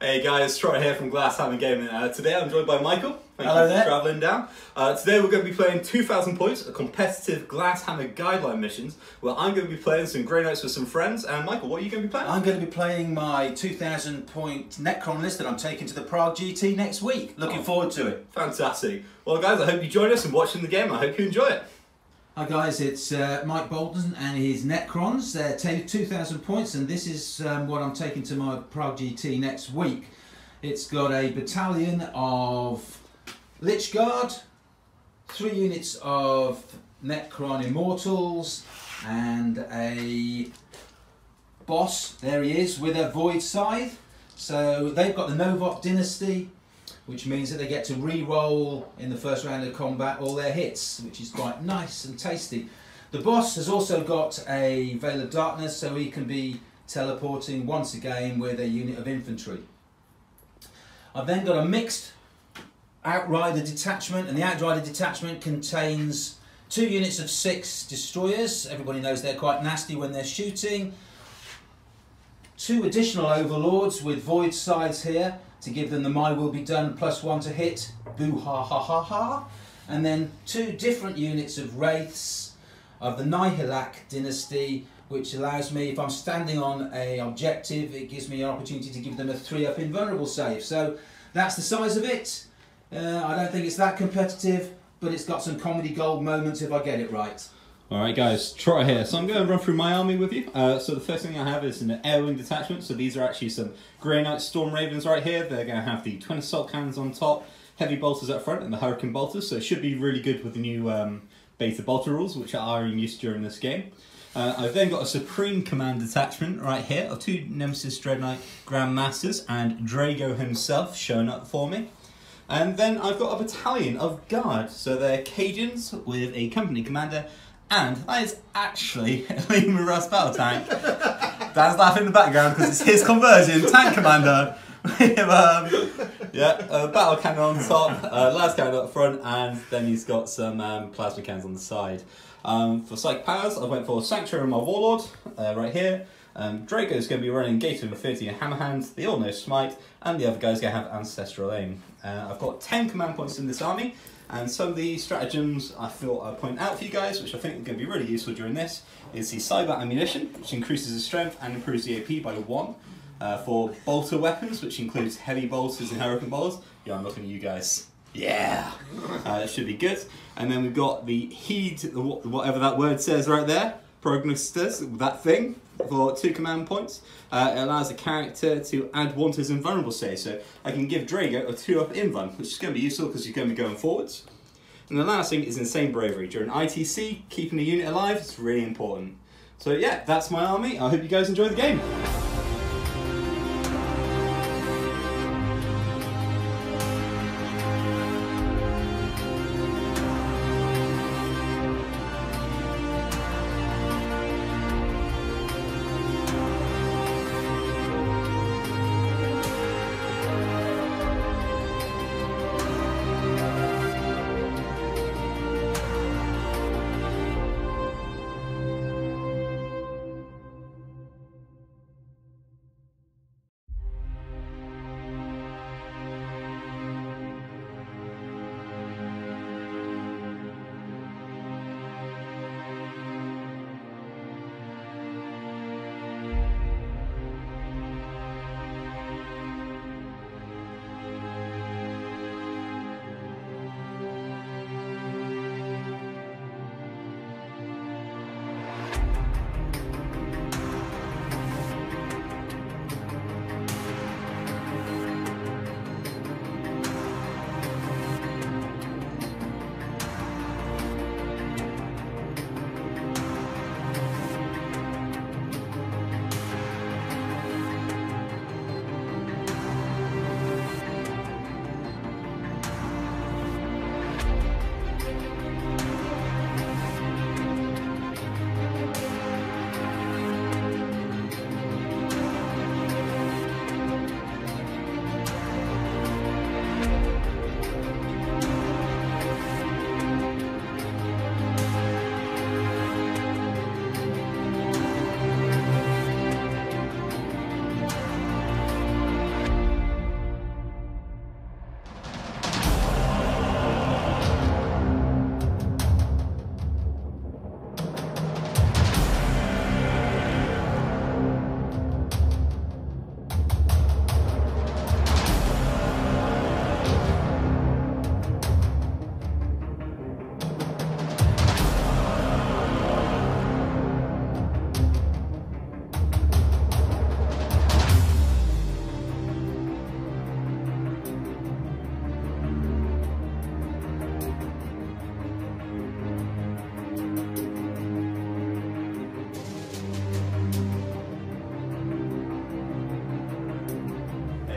Hey guys, Troy here from Glasshammer Gaming. Today I'm joined by Michael. Hello there. Travelling down. Today we're going to be playing 2,000 points, a competitive Glasshammer Guideline missions, where I'm going to be playing some Grey Knights with some friends. And Michael, what are you going to be playing? I'm going to be playing my 2,000 point Necron list that I'm taking to the Prague GT next week. Looking forward to it. Fantastic. Well guys, I hope you join us in watching the game. I hope you enjoy it. Hi guys, it's Mike Bolton and his Necrons. They're 2,000 points, and this is what I'm taking to my Prague GT next week. It's got a battalion of Lich Guard, 3 units of Necron Immortals, and a boss, there he is, with a Void Scythe. So they've got the Novok Dynasty, which means that they get to re-roll in the first round of combat all their hits, which is quite nice and tasty. The boss has also got a Veil of Darkness, so he can be teleporting once a game with a unit of infantry. I've then got a mixed Outrider detachment, and the Outrider detachment contains 2 units of 6 destroyers. Everybody knows they're quite nasty when they're shooting. 2 additional Overlords with Void Scythes here, to give them the My Will Be Done +1 to hit, boo ha ha ha ha. And then 2 different units of Wraiths of the Nihilak dynasty, which allows me, if I'm standing on an objective, it gives me an opportunity to give them a 3-up invulnerable save. So that's the size of it. I don't think it's that competitive, but it's got some comedy gold moments if I get it right. Alright guys, Troy here. So I'm going to run through my army with you. So the first thing I have is an Airwing detachment. So these are actually some Grey Knight Storm Ravens right here. They're going to have the Twin Assault Cannons on top, Heavy Bolters up front, and the Hurricane Bolters. So it should be really good with the new Beta Bolter rules, which are in use during this game. I've then got a Supreme Command detachment right here of 2 Nemesis Dreadnought Grandmasters and Drago himself showing up for me. And then I've got a battalion of Guard. So they're Cajuns with a company commander. And that is actually a Lehman Russ battle tank. Dan's laughing in the background because it's his conversion, tank commander. With a battle cannon on top, las cannon up front, and then he's got some plasma cannons on the side. For psychic powers, I went for Sanctuary and my Warlord right here. Drago's going to be running Gate of Infinity and Hammerhand. They all know Smite, and the other guy's going to have Ancestral Aim. I've got 10 command points in this army. And some of the stratagems I thought I'd point out for you guys, which I think are going to be really useful during this, is the Cyber Ammunition, which increases the strength and improves the AP by 1. For bolter weapons, which includes Heavy Bolters and Hurricane Bolters. Yeah, I'm looking at you guys. Yeah! That should be good. And then we've got the Heed, whatever that word says right there, Prognostus, that thing, for 2 command points. It allows the character to add 1 to his invulnerable save, so I can give Drago a 2-up invuln, which is going to be useful because you're going to be going forwards. And the last thing is Insane Bravery. During ITC, keeping a unit alive is really important. So yeah, that's my army. I hope you guys enjoy the game.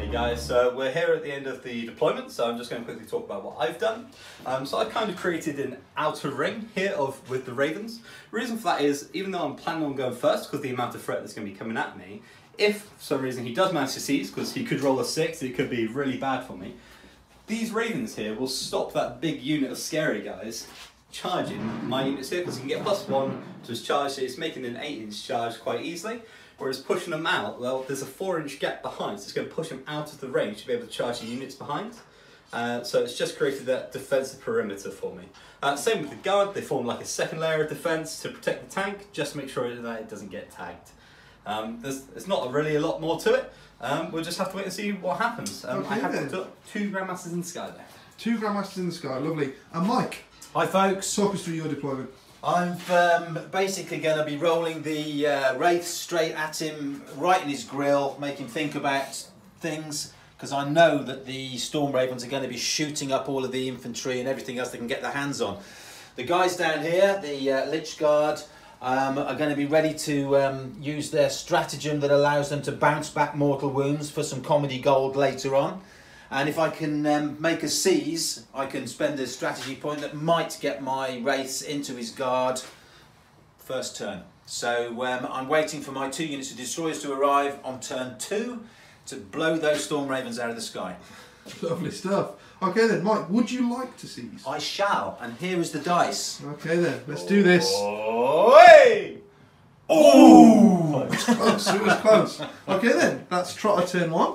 Hey guys, so we're here at the end of the deployment, so I'm just going to quickly talk about what I've done. So I've kind of created an outer ring here with the Ravens. The reason for that is, even though I'm planning on going first because of the amount of threat that's going to be coming at me, if for some reason he does manage to seize, because he could roll a 6, it could be really bad for me, these Ravens here will stop that big unit of scary guys charging my units here, because he can get +1 to his charge, so it's making an 8-inch charge quite easily. Whereas pushing them out, well, there's a 4-inch gap behind, so it's going to push them out of the range to be able to charge the units behind. So it's just created that defensive perimeter for me. Same with the guard, they form like a second layer of defense to protect the tank, just to make sure that it doesn't get tagged. There's not really a lot more to it. We'll just have to wait and see what happens. Okay, I have put up 2 Grandmasters in the sky there. 2 Grandmasters in the sky, lovely. And Mike, Hi folks. talk us through your deployment. I'm basically going to be rolling the Wraith straight at him, right in his grill, make him think about things, because I know that the Storm Ravens are going to be shooting up all of the infantry and everything else they can get their hands on. The guys down here, the Lich Guard, are going to be ready to use their stratagem that allows them to bounce back mortal wounds for some comedy gold later on. And if I can make a seize, I can spend a strategy point that might get my Wraiths into his guard first turn. So I'm waiting for my 2 units of destroyers to arrive on turn 2 to blow those Storm Ravens out of the sky. Lovely stuff. Okay then, Mike, would you like to seize? I shall, and here is the dice. Okay then, let's do this. Oi! Oh! It was close, it was close. Okay then, that's Trotter turn 1.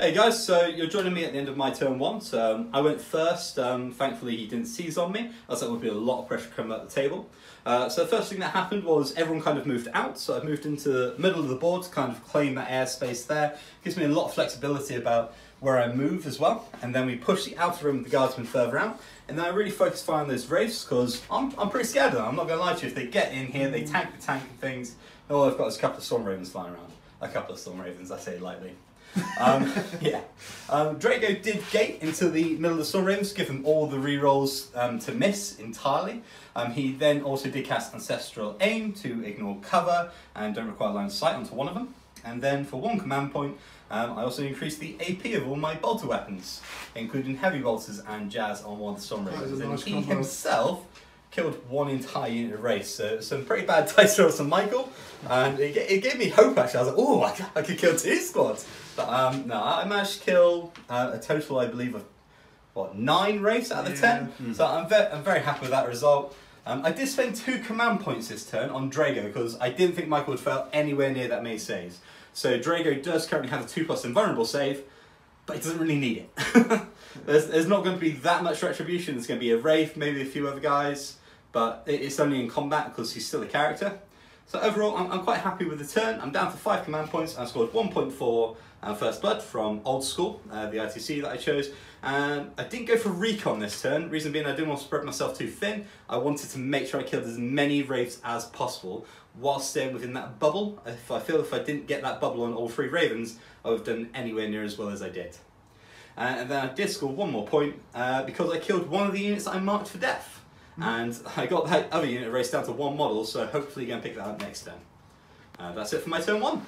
Hey guys, so you're joining me at the end of my turn 1, so I went first. Thankfully he didn't seize on me, else that would be a lot of pressure coming at the table. So the first thing that happened was everyone kind of moved out, so I moved into the middle of the board to kind of claim that airspace there. Gives me a lot of flexibility about where I move as well, and then we push the outer rim of the guardsmen further out, and then I really focus fire on those wraiths because I'm pretty scared of them. I'm not going to lie to you, if they get in here, they tank the tank and things. All I've got is a couple of storm ravens flying around. A couple of storm ravens, I say it lightly. Drago did gate into the middle of the storm ravens, give them all the rerolls to miss entirely. He then also did cast Ancestral Aim to ignore cover and don't require line of sight onto one of them. And then for 1 command point, I also increased the AP of all my bolter weapons, including heavy bolters and jazz on one of the storm ravens. And he himself killed 1 entire unit of race, so some pretty bad dice rolls from Michael, and it gave me hope actually. I was like, oh, I could kill 2 squads. But no, I managed to kill a total, I believe, of what, 9 race out of the 10. So I'm very happy with that result. I did spend 2 command points this turn on Drago because I didn't think Michael would fail anywhere near that many saves. So Drago does currently have a 2+ invulnerable save, but he doesn't really need it. There's not going to be that much retribution. There's going to be a Wraith, maybe a few other guys, but it's only in combat because he's still a character. So overall, I'm quite happy with the turn. I'm down to 5 command points. I scored 1.4 First Blood from Old School, the ITC that I chose. And I didn't go for recon this turn. Reason being, I didn't want to spread myself too thin. I wanted to make sure I killed as many Wraiths as possible while staying within that bubble. If I didn't get that bubble on all 3 Ravens, I would have done anywhere near as well as I did. And then I did score 1 more point because I killed one of the units that I marked for death. And I got that other unit raced down to 1 model, so hopefully you're going to pick that up next turn. That's it for my turn 1.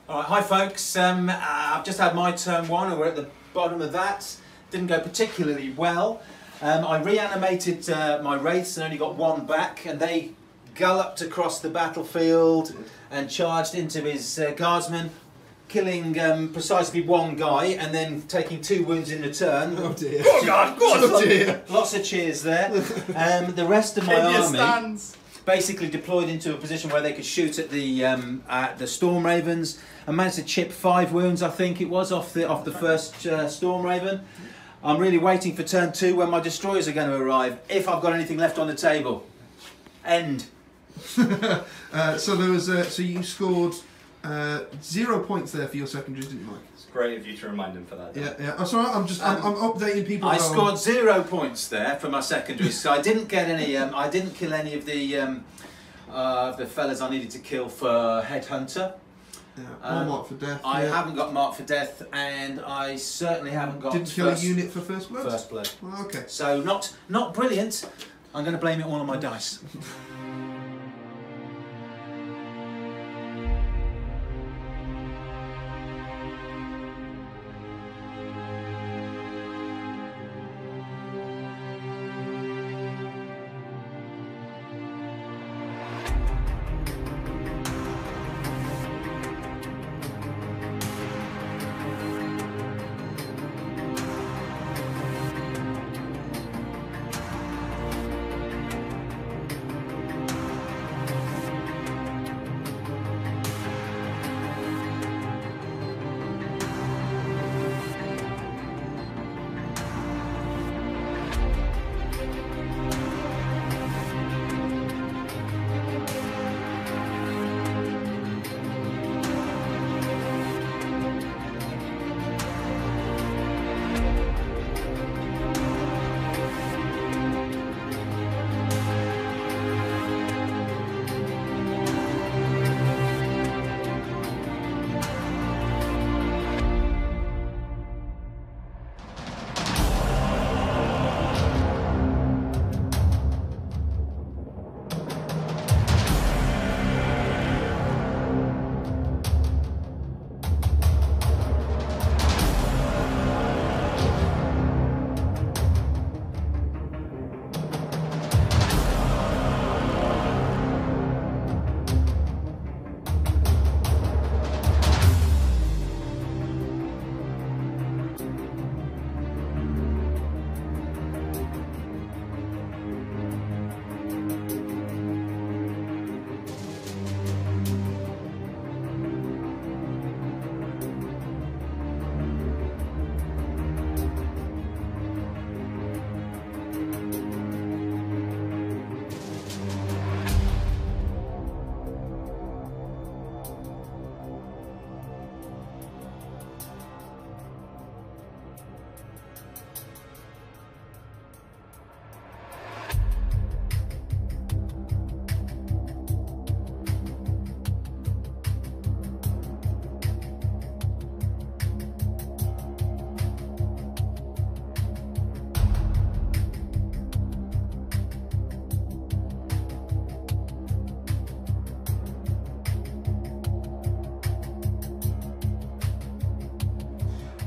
Alright, hi folks, I've just had my turn 1 and we're at the bottom of that. Didn't go particularly well. I reanimated my Wraiths and only got 1 back, and they galloped across the battlefield and charged into his guardsmen, killing precisely 1 guy and then taking 2 wounds in return. Oh dear. Oh God, Oh dear. Lots of cheers there. The rest of my army basically deployed into a position where they could shoot at the Storm Ravens, and managed to chip 5 wounds, I think it was, off the first Storm Raven. I'm really waiting for turn 2 when my destroyers are going to arrive, if I've got anything left on the table. End. So there was so you scored 0 points there for your secondaries, didn't you, Mike? It's great of you to remind him for that. Yeah. Oh, sorry, I'm updating people. I scored 0 points there for my secondaries, so I didn't get any. I didn't kill any of the fellas I needed to kill for Headhunter. Yeah, or marked for death. I haven't got marked for death, and I certainly haven't got. Didn't kill a unit for First Blood. First Blood. Well, okay. So not brilliant. I'm going to blame it all on my dice.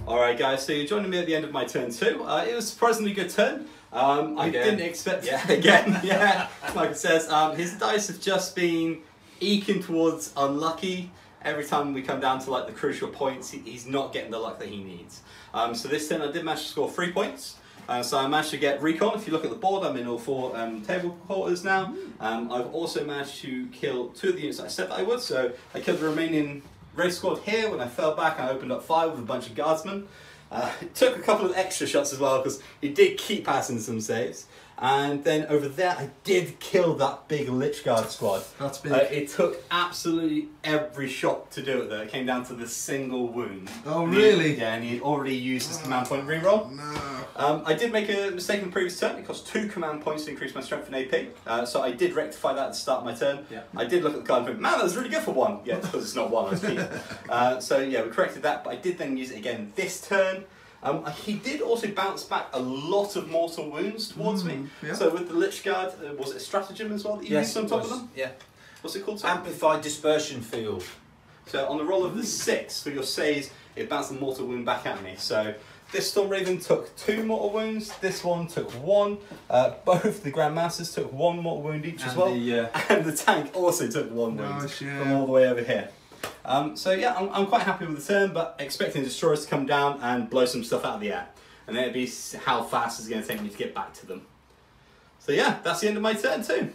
Alright guys, so you're joining me at the end of my turn 2. It was a surprisingly good turn. I didn't expect, yeah, like it says, his dice have just been eking towards unlucky. Every time we come down to like the crucial points, he's not getting the luck that he needs. So this turn I did manage to score 3 points. So I managed to get recon. If you look at the board, I'm in all 4 table quarters now. I've also managed to kill 2 of the units that I said that I would. So I killed the remaining race squad here. When I fell back, I opened up 5 with a bunch of guardsmen. It took a couple of extra shots as well because he did keep passing some saves. And then over there, I did kill that big Lich Guard squad. That's big. It took absolutely every shot to do it though. It came down to the single wound. Oh, really? Yeah, and he had already used his command point reroll. No. I did make a mistake in the previous turn. It cost 2 command points to increase my strength and AP. So I did rectify that at the start of my turn. Yeah. I did look at the card and think, man, that was really good for 1. Yeah, because it's not 1, I was keeping. So yeah, we corrected that, but I did then use it again this turn. He did also bounce back a lot of mortal wounds towards me. Yeah. So with the Lich Guard, was it a stratagem as well that you used on top of them? Yeah. What's it called? Amplified Dispersion Field. So on the roll of the 6 for your saves, it bounced the mortal wound back at me. So this Storm Raven took 2 mortal wounds, this one took 1. Both the Grandmasters took 1 mortal wound each as well. And the tank also took 1 wound from all the way over here. So yeah, I'm quite happy with the turn, but expecting destroyers to come down and blow some stuff out of the air. And then it'd be how fast it's going to take me to get back to them. So yeah, that's the end of my turn too.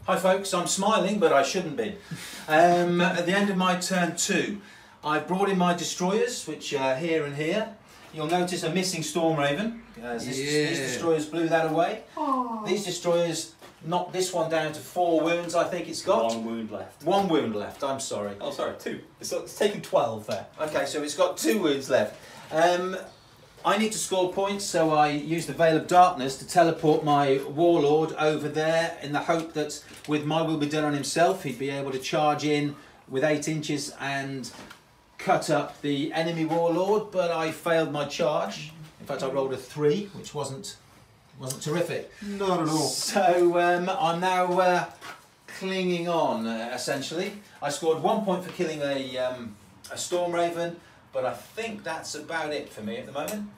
Hi folks, I'm smiling, but I shouldn't be. At the end of my turn 2, I brought in my destroyers, which are here and here. You'll notice a missing Storm Raven, as these destroyers blew that away. Aww. These destroyers knocked this one down to 4 wounds, I think it's got. 1 wound left. 1 wound left, I'm sorry. Oh, sorry, 2. It's taken 12 there. Okay, so it's got 2 wounds left. I need to score points, so I use the Veil of Darkness to teleport my Warlord over there in the hope that with my will be done on himself, he'd be able to charge in with 8 inches and cut up the enemy Warlord, but I failed my charge. In fact, I rolled a 3, which wasn't terrific. Not at all. So I'm now clinging on, essentially. I scored 1 point for killing a Storm Raven, but I think that's about it for me at the moment.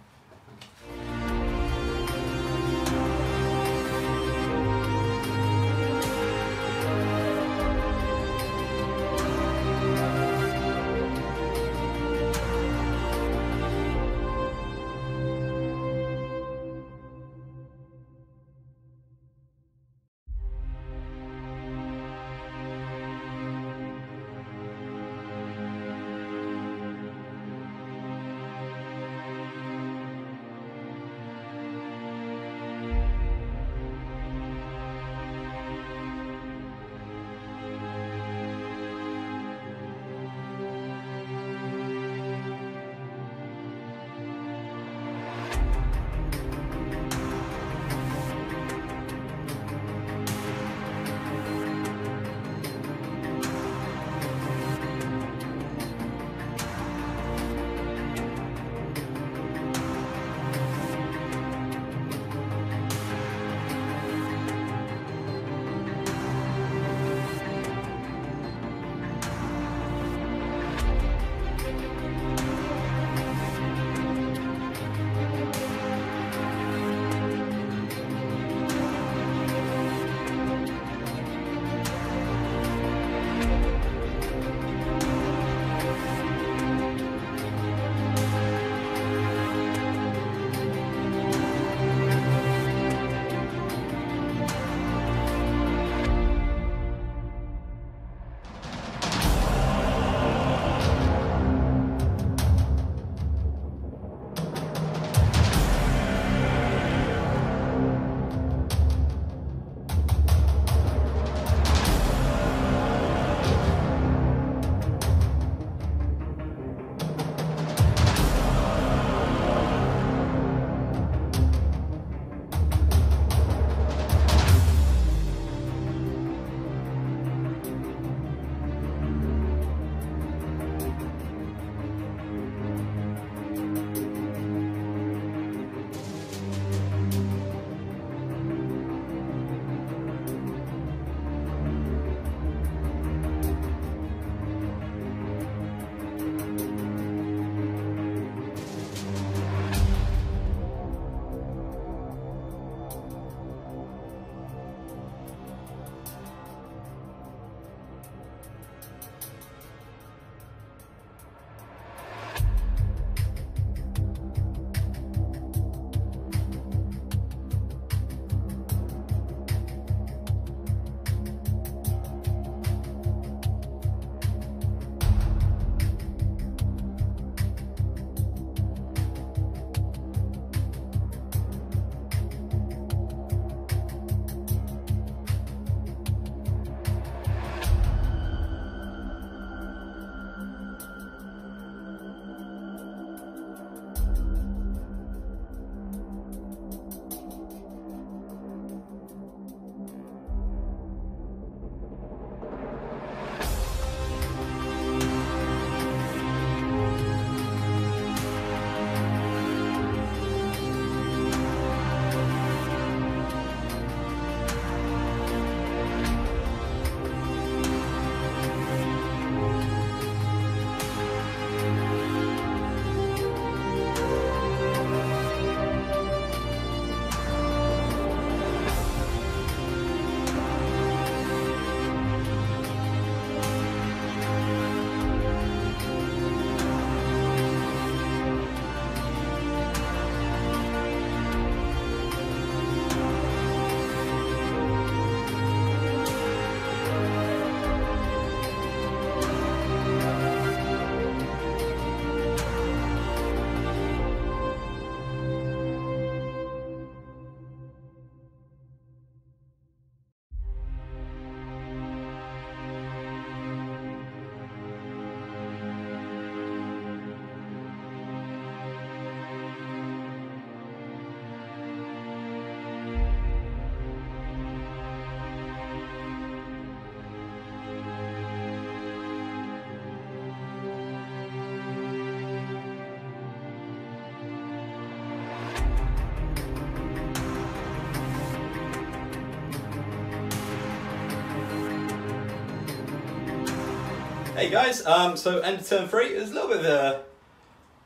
Hey guys, so end of turn 3, it was a little bit of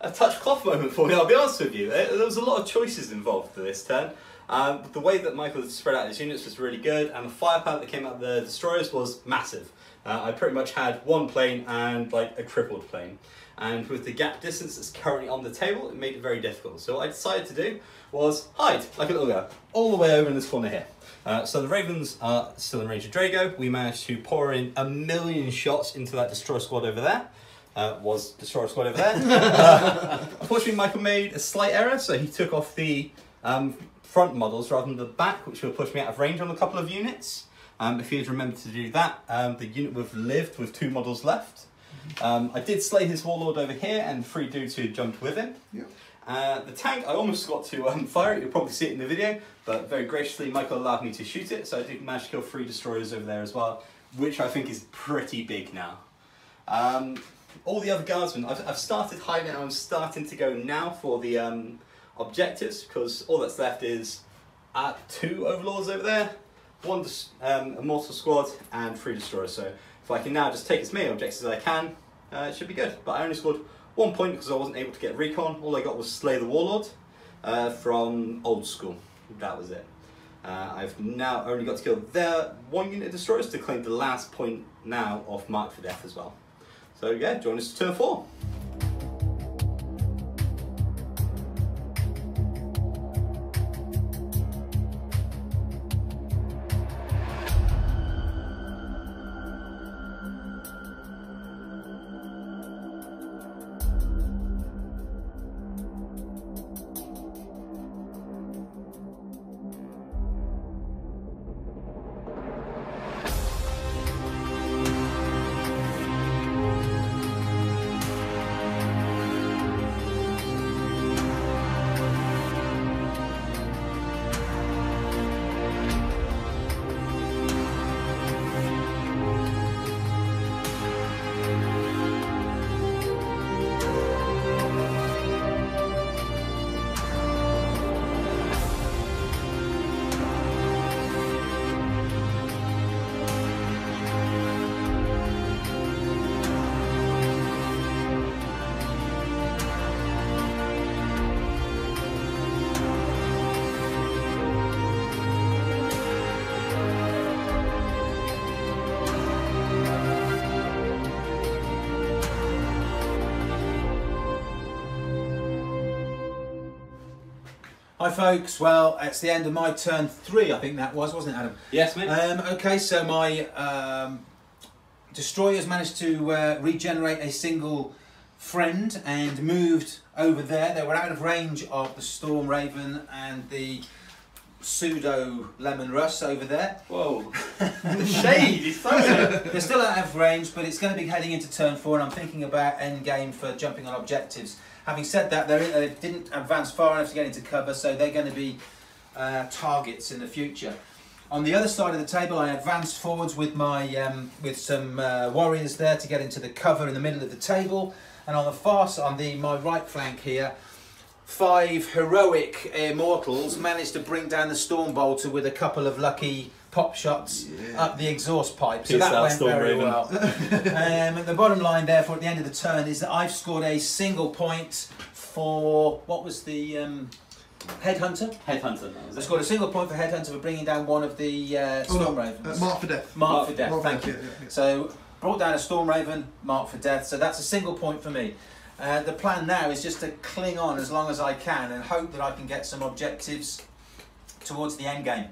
a touch cloth moment for me, I'll be honest with you. There was a lot of choices involved for this turn. The way that Michael had spread out his units was really good, and the firepower that came out of the destroyers was massive. I pretty much had one plane and like a crippled plane. And with the gap distance that's currently on the table, it made it very difficult. So what I decided to do was hide, like a little girl, all the way over in this corner here. So the Ravens are still in range of Drago. We managed to pour in 1,000,000 shots into that destroyer squad over there. Destroyer squad over there. Unfortunately, Michael made a slight error, so he took off the front models rather than the back, which would push me out of range on a couple of units. If he had remembered to do that, the unit would have lived with 2 models left. I did slay his warlord over here, and 3 dudes who jumped with him. Yep. The tank, I almost got to fire it, you'll probably see it in the video, but very graciously Michael allowed me to shoot it, so I did manage to kill 3 destroyers over there as well, which I think is pretty big now. All the other guardsmen, I've started hiding, I'm starting to go now for the objectives, because all that's left is 2 overlords over there, 1 immortal squad, and 3 destroyers. So if I can now just take as many objectives as I can, it should be good. But I only scored 1 point because I wasn't able to get recon. All I got was slay the warlord from old school. That was it. I've now only got to kill their 1 unit of destroyers to claim the last point now of Mark for Death as well. So yeah, join us to turn 4. Hi folks, well it's the end of my turn 3, I think that was, wasn't it, Adam? Yes, mate. Okay, so my destroyers managed to regenerate a single friend and moved over there. They were out of range of the Storm Raven and the pseudo Lemon Russ over there. Whoa, the shade, he's throwing it. They're still out of range, but it's going to be heading into turn 4 and I'm thinking about end game for jumping on objectives. Having said that, they didn't advance far enough to get into cover, so they're going to be targets in the future. On the other side of the table, I advanced forwards with my with some warriors there to get into the cover in the middle of the table, and on the far side, my right flank here, 5 heroic immortals managed to bring down the Stormbolter with a couple of lucky pop shots up the exhaust pipe. So that went very well. The bottom line, therefore, at the end of the turn is that I've scored a single point for, what was the Headhunter? Headhunter. I scored a single point for Headhunter for bringing down one of the Storm Ravens. Mark for Death. Mark for Death, thank you. Yeah. So brought down a Storm Raven, Mark for Death. So that's a single point for me. The plan now is just to cling on as long as I can and hope that I can get some objectives towards the end game.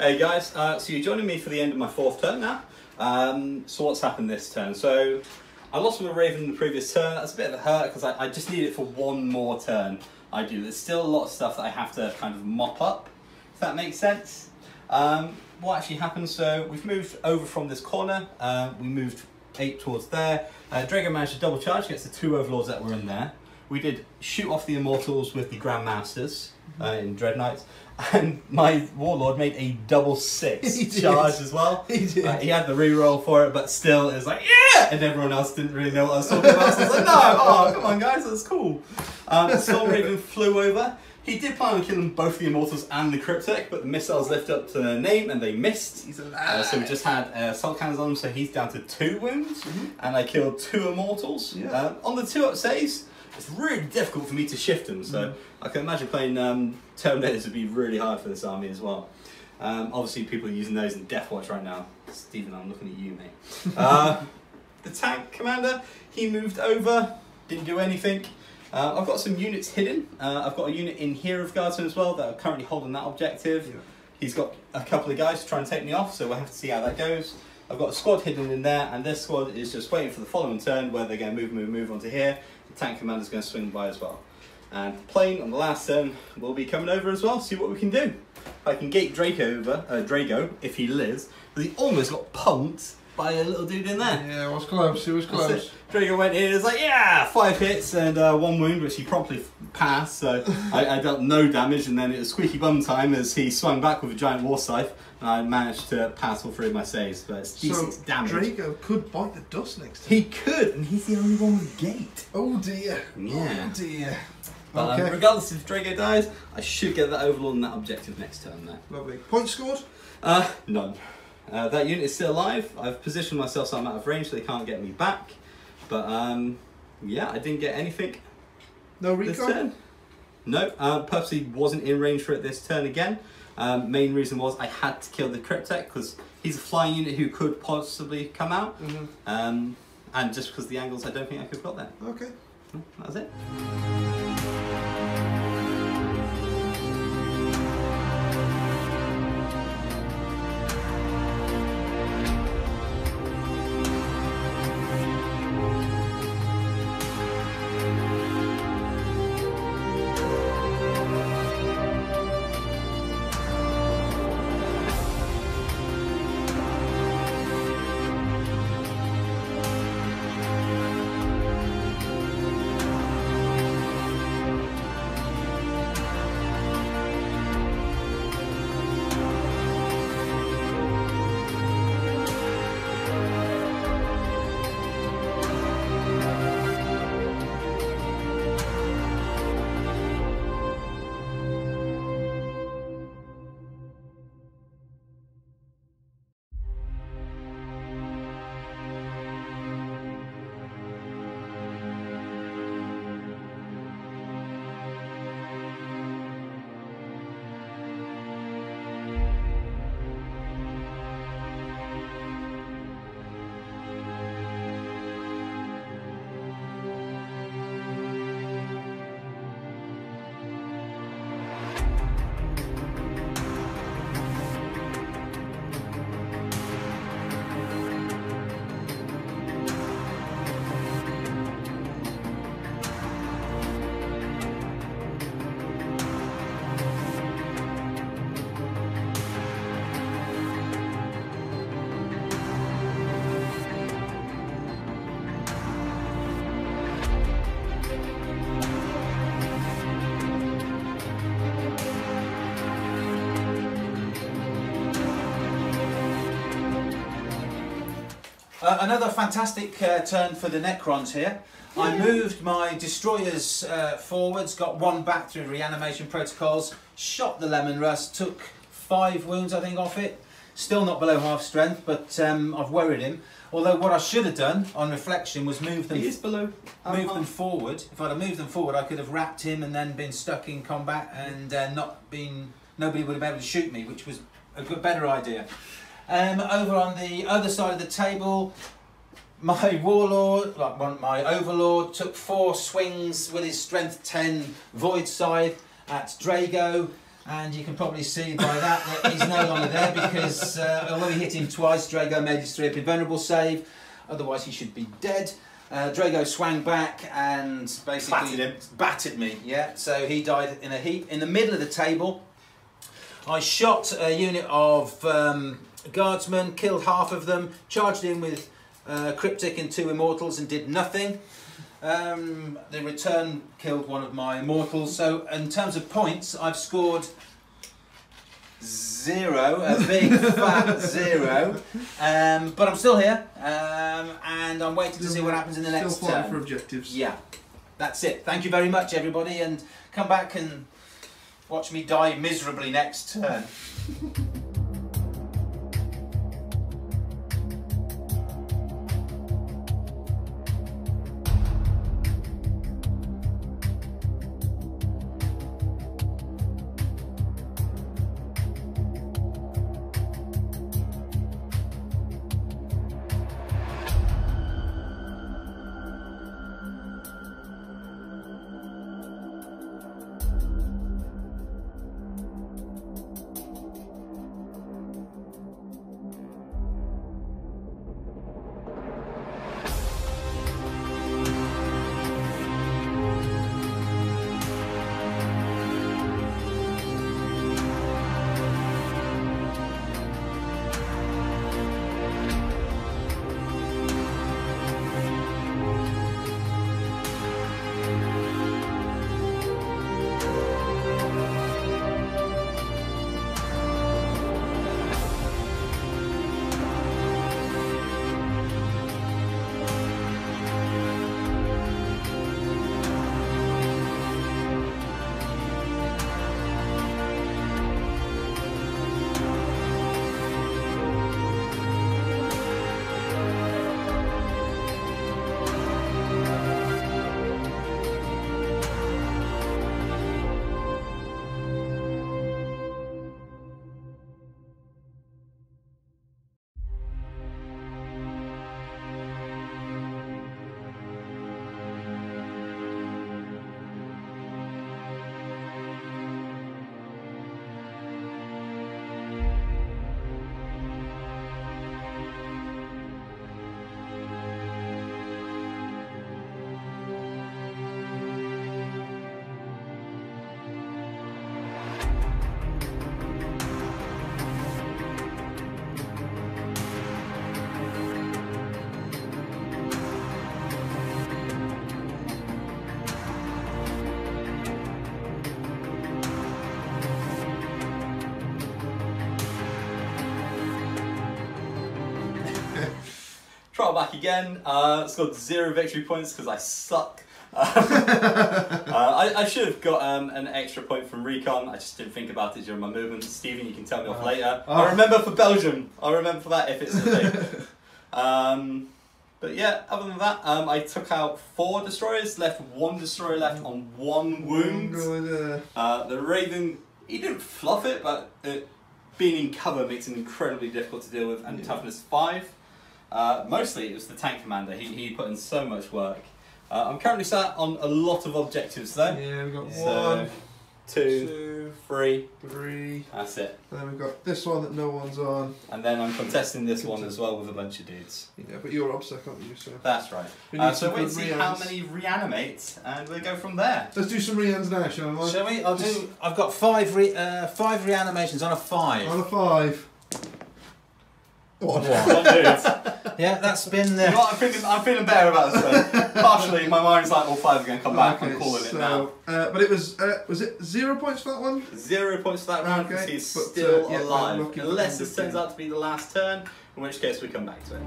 Hey guys, so you're joining me for the end of my 4th turn now. So what's happened this turn? So I lost my Raven in the previous turn. That's a bit of a hurt because I just need it for one more turn. I do. There's still a lot of stuff that I have to kind of mop up, if that makes sense. What actually happened, so we've moved over from this corner. We moved 8 towards there. Drago managed to double charge against the 2 overlords that were in there. We did shoot off the Immortals with the Grandmasters in Dread Knights. And my Warlord made a double 6 charge as well. He did. He had the reroll for it, but still it was like, yeah! And everyone else didn't really know what I was talking about. So I was like, no, oh, come on guys, that's cool. Storm Raven flew over. He did plan on killing both the Immortals and the Cryptic, but the missiles lift up to their name and they missed. He's alive. So we just had assault cannons on him, so he's down to 2 wounds. And I killed 2 Immortals. Yeah. On the 2-up saves, it's really difficult for me to shift them, so I can imagine playing Terminators would be really hard for this army as well. Obviously people are using those in Deathwatch right now. Stephen, I'm looking at you, mate. The tank commander, he moved over, didn't do anything. I've got some units hidden. I've got a unit in here of Guardsmen as well that are currently holding that objective. Yeah. He's got a couple of guys to try and take me off, so we'll have to see how that goes. I've got a squad hidden in there, and this squad is just waiting for the following turn where they're going to move onto here. The tank commander's going to swing by as well. And plane on the last turn will be coming over as well, see what we can do. I can gate Drago, if he lives, but he almost got pumped by a little dude in there. Yeah, it was close, it was close. Drago went in, it was like, yeah, 5 hits and 1 wound, which he promptly passed, so I dealt no damage, and then it was squeaky bum time as he swung back with a giant war scythe, and I managed to pass all 3 of my saves, but it's D6 damage. Drago could bite the dust next time. He could, and he's the only one with gate. Oh dear. Yeah. Oh dear. But Okay. Regardless if Drago dies, I should get that overlord and that objective next turn there. Lovely. Points scored? None. That unit is still alive. I've positioned myself so I'm out of range so they can't get me back. But yeah, I didn't get anything No this recon? turn. No, purposely wasn't in range for it this turn again. Main reason was I had to kill the Cryptek because he's a flying unit who could possibly come out. And just because of the angles, I don't think I could have got there. Okay. That was it. Another fantastic turn for the Necrons here. I moved my destroyers forwards, got 1 back through reanimation protocols, shot the Lemon Rust, took 5 wounds I think off it. Still not below half strength, but I've worried him. Although what I should have done on reflection was move them. He is below. Move them forward. If I'd have moved them forward, I could have wrapped him and then been stuck in combat and nobody would have been able to shoot me, which was a better idea. Over on the other side of the table, my warlord, my overlord, took 4 swings with his strength 10 void scythe at Drago. And you can probably see by that he's no longer there because although he hit him twice, Drago made his 3-up invulnerable save. Otherwise, he should be dead. Drago swang back and basically battered me. Yeah, so he died in a heap in the middle of the table. I shot a unit of guardsmen, killed half of them, charged in with Cryptic and 2 immortals and did nothing. The return killed one of my immortals. So in terms of points, I've scored 0, a big fat 0. But I'm still here, and I'm waiting to see what happens in the next Still fighting turn. for objectives. Yeah, that's it. Thank you very much, everybody, and come back and watch me die miserably next turn. Trial back again, scored 0 victory points because I suck. I should have got an extra point from Recon, I just didn't think about it during my movement. Stephen, you can tell me off later. I remember for Belgium, I remember for that if it's a thing. But yeah, other than that, I took out 4 destroyers, left 1 destroyer left on 1 wound. The Raven, he didn't fluff it, but being in cover makes it incredibly difficult to deal with, and toughness 5. Mostly it was the tank commander, he put in so much work. I'm currently sat on a lot of objectives though. Yeah, we've got So, 1, 2, 3. 3. That's it. Then we've got this one that no one's on. And then I'm contesting this one as well with a bunch of dudes. Yeah, but you're obsec, aren't you? So That's right. We need So some we'll good see how reans. many reanimate, and we'll go from there. let's do some reans now, shall we? Shall we? I've got 5 reanimations on a 5. On a 5. One dude. Yeah, that's been You know what, I'm feeling better about this one. Partially, my mind's like, all 5 are going to come back. I'm calling it now. But it was it 0 points for that one? 0 points for that round because Okay, he's but, still yeah, alive. lucky Unless for this turns him. out to be the last turn, in which case we come back to it.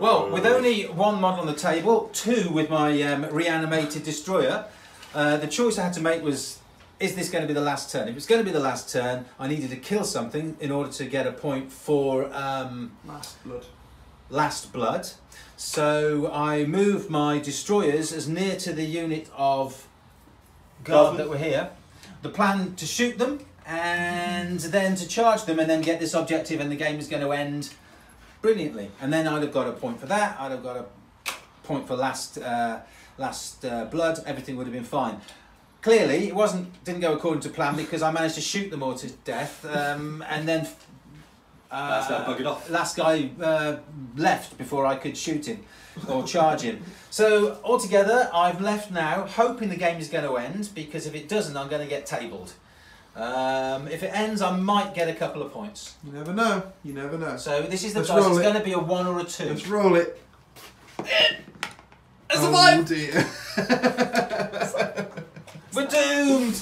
Well, with only one model on the table, 2 with my reanimated destroyer, the choice I had to make was, is this going to be the last turn? If it's going to be the last turn, I needed to kill something in order to get a point for Last Blood. So I moved my destroyers as near to the unit of guard that were here. The plan to shoot them and then to charge them and then get this objective, and the game is going to end brilliantly. And then I'd have got a point for that. I'd have got a point for Last Blood. Everything would have been fine. Clearly, it didn't go according to plan because I managed to shoot them all to death, and then last guy buggered off. Last guy left before I could shoot him or charge him. So altogether, I've left now, hoping the game is going to end, because if it doesn't, I'm going to get tabled. If it ends, I might get a couple of points. You never know. You never know. So this is the dice. It's going to be a 1 or a 2. Let's roll it. I survived! Oh dear. We're doomed!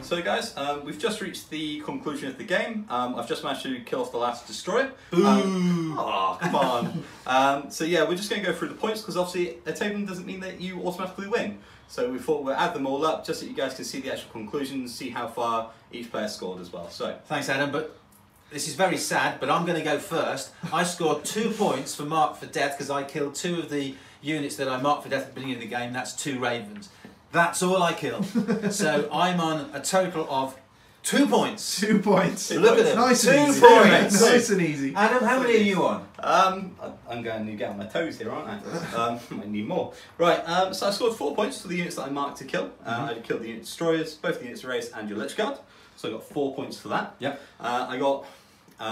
So guys, we've just reached the conclusion of the game. I've just managed to kill off the last destroyer. Oh, come on. So yeah, we're just going to go through the points, because obviously a tabling doesn't mean that you automatically win. So we thought we'll add them all up just so you guys can see the actual conclusions, see how far each player scored as well. So thanks, Adam, but this is very sad, but I'm going to go first. I scored 2 points for Mark for Death because I killed 2 of the units that I marked for death at the beginning of the game. That's 2 ravens. That's all I killed. So I'm on a total of 2 points. 2 points. Look at it. Nice 2 and easy. points. Nice and easy. Adam, how many are you on? I'm going to get on my toes here, aren't I? Might need more. Right, so I scored 4 points for the units that I marked to kill. I killed the unit destroyers, both the units raised, and your Lich Guard. So I got 4 points for that. Yep. I got,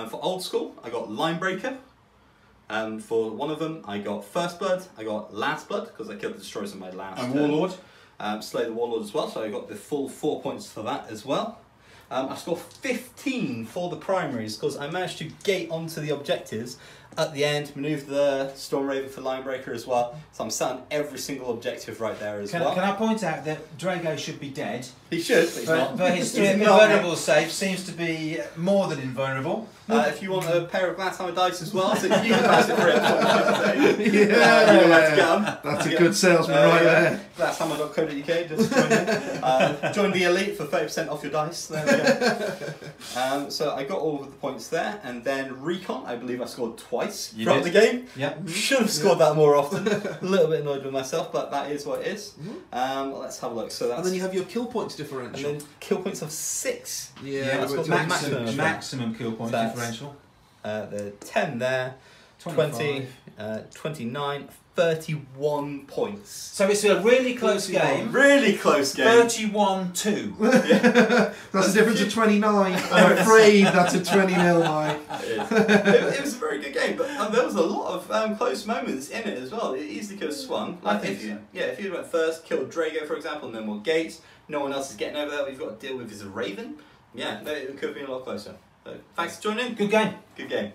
for old school, I got Linebreaker. For one of them, I got First Blood. I got Last Blood, because I killed the destroyers in my last And turn. Warlord. Slay the Warlord as well, so I got the full 4 points for that as well. I scored 15 for the primaries, because I managed to gate onto the objectives at the end, manoeuvre the Storm Raven for Linebreaker as well, so I'm sat on every single objective right there as well. Can I point out that Drago should be dead? He should, but he's not. But his He's not. invulnerable save seems to be more than invulnerable. If you want a pair of Glasshammer dice as well, so you can pass it for it. Yeah, you know where to get 'em. That's a good salesman right there. Glasshammer.co.uk, just join in. Join the Elite for 30% off your dice. There we go. So I got all of the points there, and then Recon, I believe I scored twice throughout the game. Yep. Should have scored that more often. A little bit annoyed with myself, but that is what it is. Let's have a look. So that's, And then you have your kill points differential. and then kill points of 6. Yeah, that's that's got got maximum. maximum kill point That's- differential. The 10 there, 20, 29, 31 points. So it's a really close game. Really close game. 31-2. That's a difference of 29. I'm afraid that's a 20-0, Mike. It was a very good game, but there was a lot of close moments in it as well. It easily could have swung. I Like think if you, so. yeah, if you went first, killed Drago for example, and then more gates, no one else is getting over there. We've got to deal with is a Raven. Yeah, no, it could have been a lot closer. So, thanks for joining in. Good game. Good game.